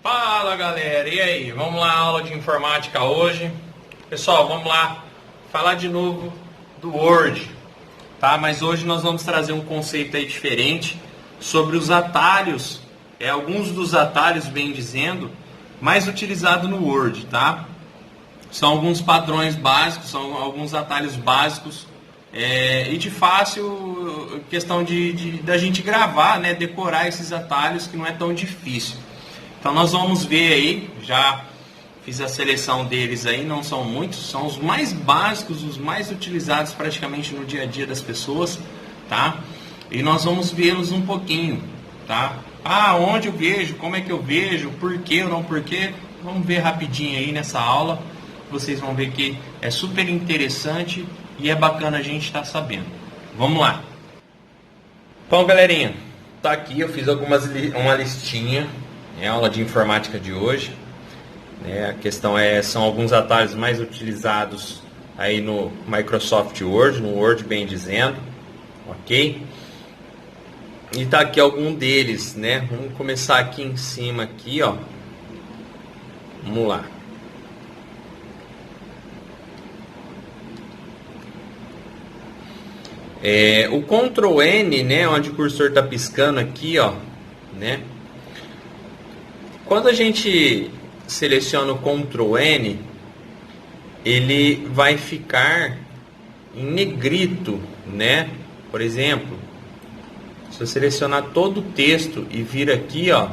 Fala galera, e aí? Vamos lá, aula de informática hoje. Pessoal, vamos lá falar de novo do Word, tá? Mas hoje nós vamos trazer um conceito aí diferente sobre os atalhos, alguns dos atalhos, bem dizendo, mais utilizados no Word, tá? São alguns padrões básicos, são alguns atalhos básicos e de fácil questão da gente gravar, né? Decorar esses atalhos, que não é tão difícil. Então nós vamos ver aí, já fiz a seleção deles aí, não são muitos, são os mais básicos, os mais utilizados praticamente no dia a dia das pessoas, tá? E nós vamos vê-los um pouquinho, tá? Onde eu vejo, como é que eu vejo, por que ou não por quê, vamos ver rapidinho aí nessa aula. Vocês vão ver que é super interessante e é bacana a gente estar sabendo. Vamos lá. Então, galerinha, tá aqui, eu fiz uma listinha. É a aula de informática de hoje. A questão são alguns atalhos mais utilizados aí no Microsoft Word, no Word bem dizendo, ok? E tá aqui algum deles, né? Vamos começar aqui em cima aqui, ó. Vamos lá. O Ctrl N, né? Onde o cursor está piscando aqui, ó, né? Quando a gente seleciona o Ctrl N, ele vai ficar em negrito, né? Por exemplo, se eu selecionar todo o texto e vir aqui, ó,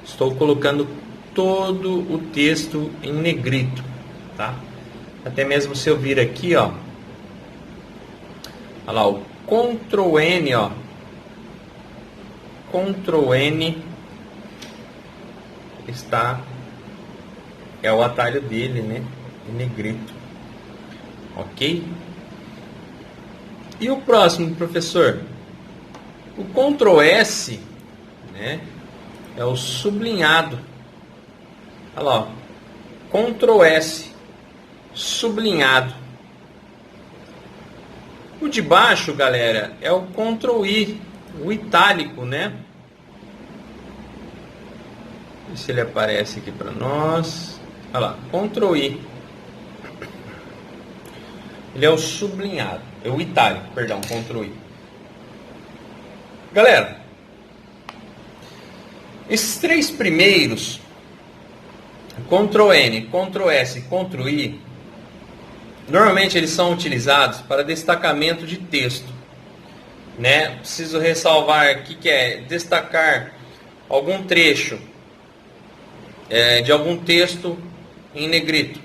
estou colocando todo o texto em negrito, tá? Até mesmo se eu vir aqui, ó, olha lá, o Ctrl N, ó, Ctrl N é o atalho dele, né? Em negrito, ok? E o próximo, professor? O Ctrl S, né? É o sublinhado. Olha lá, ó. Ctrl S, sublinhado. O de baixo, galera, é o Ctrl I, o itálico, né? Se ele aparece aqui para nós. Olha lá, Ctrl I. Ele é o sublinhado, é o itálico, perdão, Ctrl I. Galera, esses três primeiros, Ctrl N, Ctrl S, Ctrl I, normalmente eles são utilizados para destacamento de texto, né? Preciso ressalvar aqui que é destacar algum trecho de algum texto em negrito.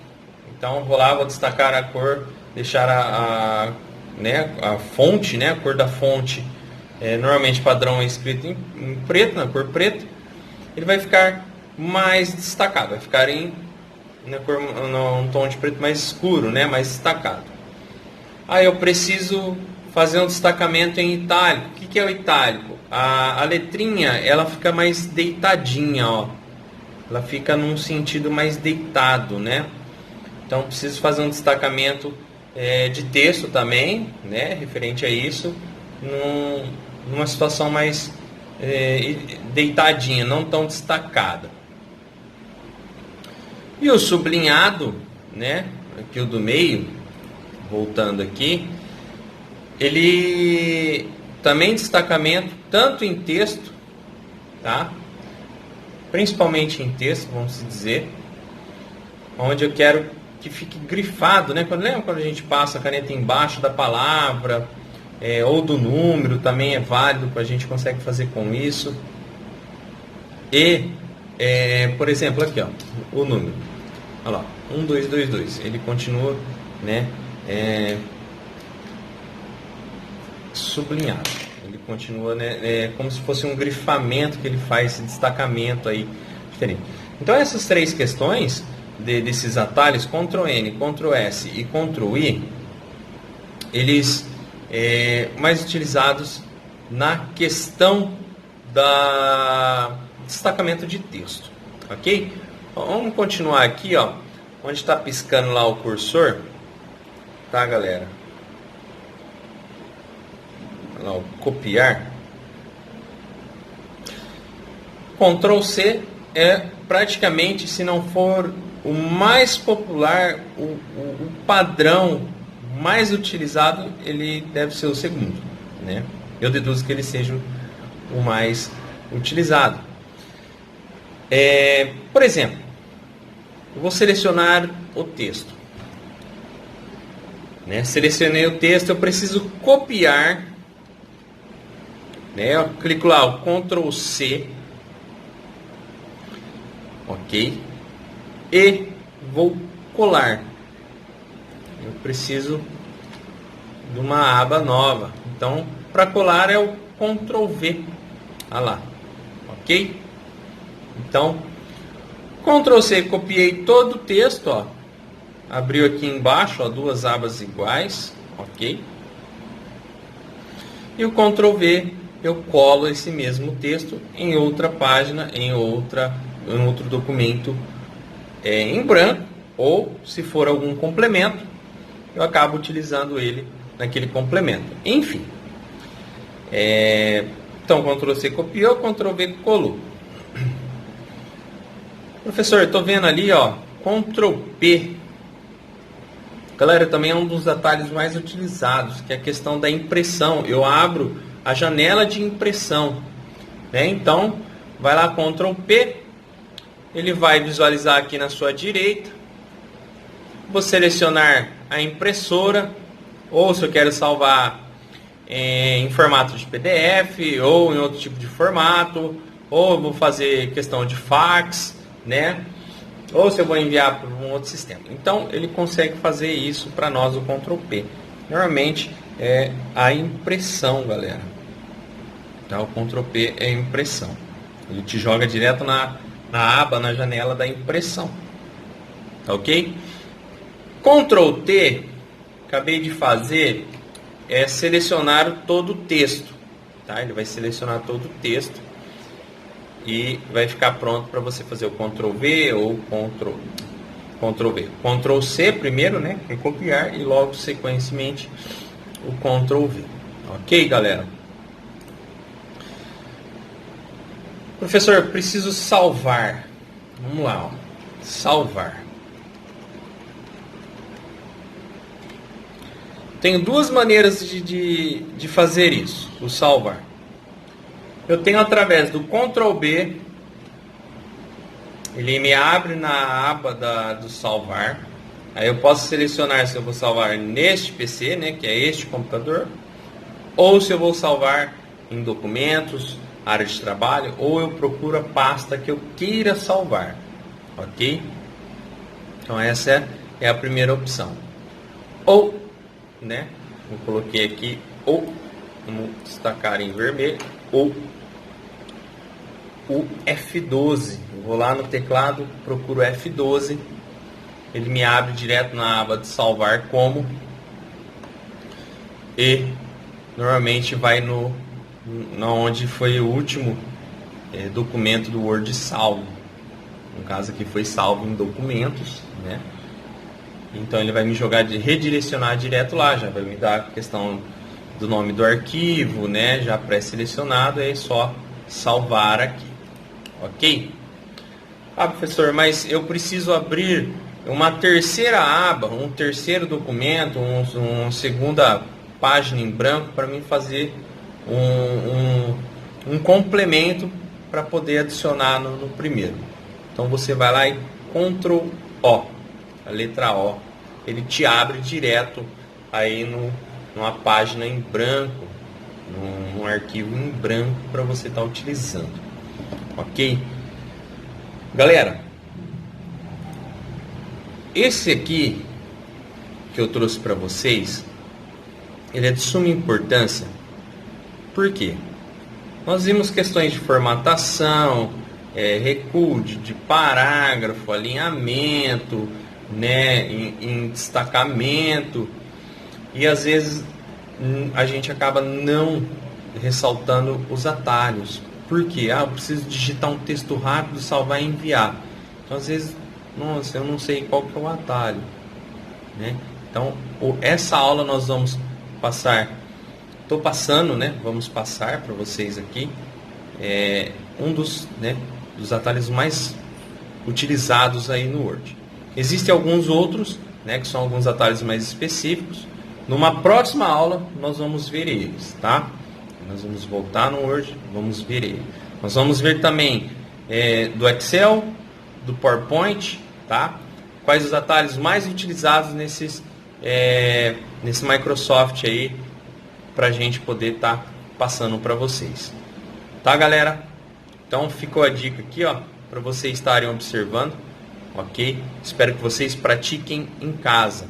Então vou lá, vou destacar a cor, deixar a fonte, né, a cor da fonte, normalmente padrão é escrito em preto, na cor preta. Ele vai ficar mais destacado, vai ficar num tom de preto mais escuro, né, mais destacado. Aí eu preciso fazer um destacamento em itálico. O que é o itálico? A letrinha, ela fica mais deitadinha, ó. Ela fica num sentido mais deitado, né? Então preciso fazer um destacamento de texto também, né? Referente a isso, numa situação mais deitadinha, não tão destacada. E o sublinhado, né? Aqui o do meio, voltando aqui, ele também destacamento tanto em texto, tá? Principalmente em texto, vamos dizer, onde eu quero que fique grifado, né? Lembra quando a gente passa a caneta embaixo da palavra, ou do número, também é válido, a gente consegue fazer com isso. E, por exemplo, aqui, ó, o número, olha lá, 1222, ele continua, né, sublinhado. Ele continua, né, como se fosse um grifamento que ele faz, esse destacamento aí diferente. Então essas três questões desses atalhos, Ctrl N, Ctrl S e Ctrl I, eles mais utilizados na questão da destacamento de texto, ok? Vamos continuar aqui, ó, onde está piscando lá o cursor, tá, galera? Lá, o copiar. Ctrl C, é praticamente, se não for o mais popular, o padrão mais utilizado, ele deve ser o segundo, né? Eu deduzo que ele seja o mais utilizado. Por exemplo, eu vou selecionar o texto, né? Selecionei o texto, eu preciso copiar, né? Eu clico lá, o Ctrl C, ok, e vou colar. Eu preciso de uma aba nova, então para colar é o Ctrl V, olha lá, ok? Então Ctrl C, copiei todo o texto, ó. Abriu aqui embaixo, ó, duas abas iguais, ok? E o Ctrl V, eu colo esse mesmo texto em outra página, em outro documento em branco, ou se for algum complemento, eu acabo utilizando ele naquele complemento. Enfim, então Ctrl C copiou, Ctrl V colou. Professor, estou vendo ali, ó, Ctrl P. Galera, também é um dos atalhos mais utilizados, que é a questão da impressão. Eu abro a janela de impressão, né? Então, vai lá, Ctrl P, ele vai visualizar aqui na sua direita. Vou selecionar a impressora, ou se eu quero salvar em formato de PDF, ou em outro tipo de formato, ou eu vou fazer questão de fax, né? Ou se eu vou enviar para um outro sistema. Então ele consegue fazer isso para nós, o Ctrl P. Normalmente é a impressão, galera. Tá? O Ctrl P é a impressão. Ele te joga direto na aba, na janela da impressão. Tá, ok? Ctrl T, acabei de fazer, é selecionar todo o texto. Tá? Ele vai selecionar todo o texto e vai ficar pronto para você fazer o Ctrl V ou Ctrl V. Ctrl C primeiro, né? É copiar, e logo sequentemente o Ctrl V. Ok, galera? Professor, preciso salvar. Vamos lá, ó. Salvar. Tenho duas maneiras de fazer isso, o salvar. Eu tenho através do Ctrl B, ele me abre na aba do salvar. Aí eu posso selecionar se eu vou salvar neste PC, né, que é este computador, ou se eu vou salvar em documentos, área de trabalho, ou eu procuro a pasta que eu queira salvar, ok? Então essa é a primeira opção. Ou, né, eu coloquei aqui, ou, vamos destacar em vermelho, ou o F12. Eu vou lá no teclado, procuro F12, ele me abre direto na aba de salvar como, e normalmente vai onde foi o último documento do Word salvo. No caso aqui foi salvo em documentos, né? Então ele vai me redirecionar direto lá, já vai me dar a questão do nome do arquivo, né? Já pré-selecionado, é só salvar aqui. Ok? Ah, professor, mas eu preciso abrir uma terceira aba, um terceiro documento, uma segunda página em branco para mim fazer um complemento para poder adicionar no primeiro. Então você vai lá e Ctrl O, a letra O, ele te abre direto aí numa página em branco, num arquivo em branco para você estar utilizando. Ok? Galera, esse aqui que eu trouxe para vocês, ele é de suma importância. Por quê? Nós vimos questões de formatação, recuo de parágrafo, alinhamento, né, em destacamento, e às vezes a gente acaba não ressaltando os atalhos. Por quê? Eu preciso digitar um texto rápido, salvar e enviar. Então às vezes, nossa, eu não sei qual que é o atalho, né? Então essa aula nós vamos passar, vamos passar para vocês aqui um dos, né, dos atalhos mais utilizados aí no Word. Existem alguns outros, né, que são alguns atalhos mais específicos. Numa próxima aula nós vamos ver eles, tá? Nós vamos voltar no Word, vamos ver ele. Nós vamos ver também do Excel, do PowerPoint, tá? Quais os atalhos mais utilizados nesse Microsoft aí, para a gente poder estar passando para vocês. Tá, galera? Então ficou a dica aqui, ó, para vocês estarem observando, ok? Espero que vocês pratiquem em casa.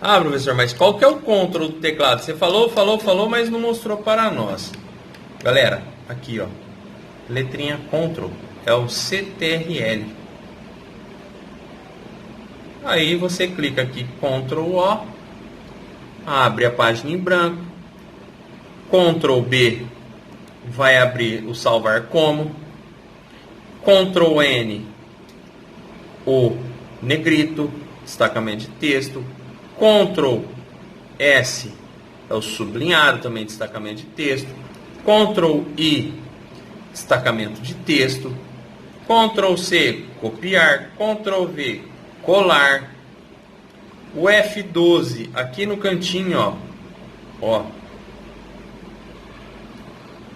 Ah, professor, mas qual que é o control do teclado? Você falou, mas não mostrou para nós. Galera, aqui, ó, letrinha Ctrl, é o CTRL. Aí você clica aqui, Ctrl O, abre a página em branco. Ctrl B vai abrir o salvar como. Ctrl N, o negrito, destacamento de texto. Ctrl S é o sublinhado, também destacamento de texto. Ctrl I, destacamento de texto. Ctrl C, copiar. Ctrl V, colar. O F12 aqui no cantinho, ó,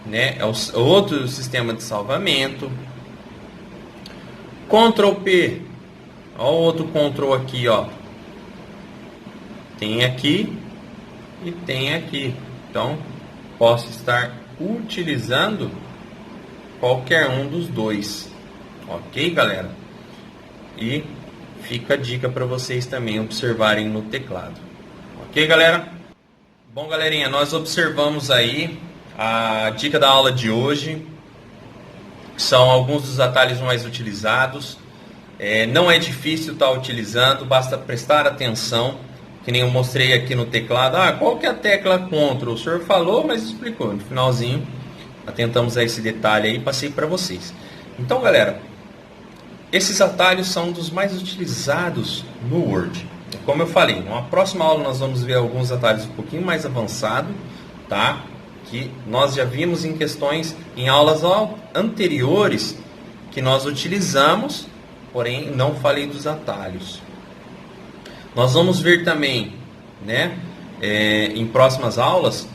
né, é o outro sistema de salvamento. Ctrl P, ó, o outro Ctrl aqui, ó. Tem aqui e tem aqui. Então, posso estar utilizando qualquer um dos dois. Ok, galera? E fica a dica para vocês também observarem no teclado. Ok, galera? Bom, galerinha, nós observamos aí a dica da aula de hoje. São alguns dos atalhos mais utilizados. Não é difícil estar utilizando, basta prestar atenção. Que nem eu mostrei aqui no teclado. Ah, qual que é a tecla Ctrl? O senhor falou, mas explicou. No finalzinho, atentamos a esse detalhe aí e passei para vocês. Então, galera, esses atalhos são dos mais utilizados no Word. Como eu falei, numa próxima aula nós vamos ver alguns atalhos um pouquinho mais avançados, tá? Que nós já vimos em questões, em aulas anteriores, que nós utilizamos, porém não falei dos atalhos. Nós vamos ver também, né, em próximas aulas,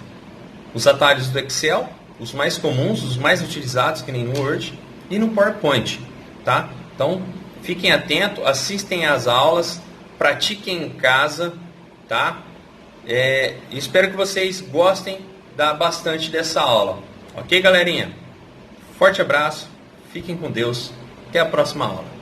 os atalhos do Excel, os mais comuns, os mais utilizados, que nem no Word, e no PowerPoint, tá? Então, fiquem atentos, assistem às aulas, pratiquem em casa, tá? Espero que vocês gostem bastante dessa aula. Ok, galerinha? Forte abraço, fiquem com Deus, até a próxima aula.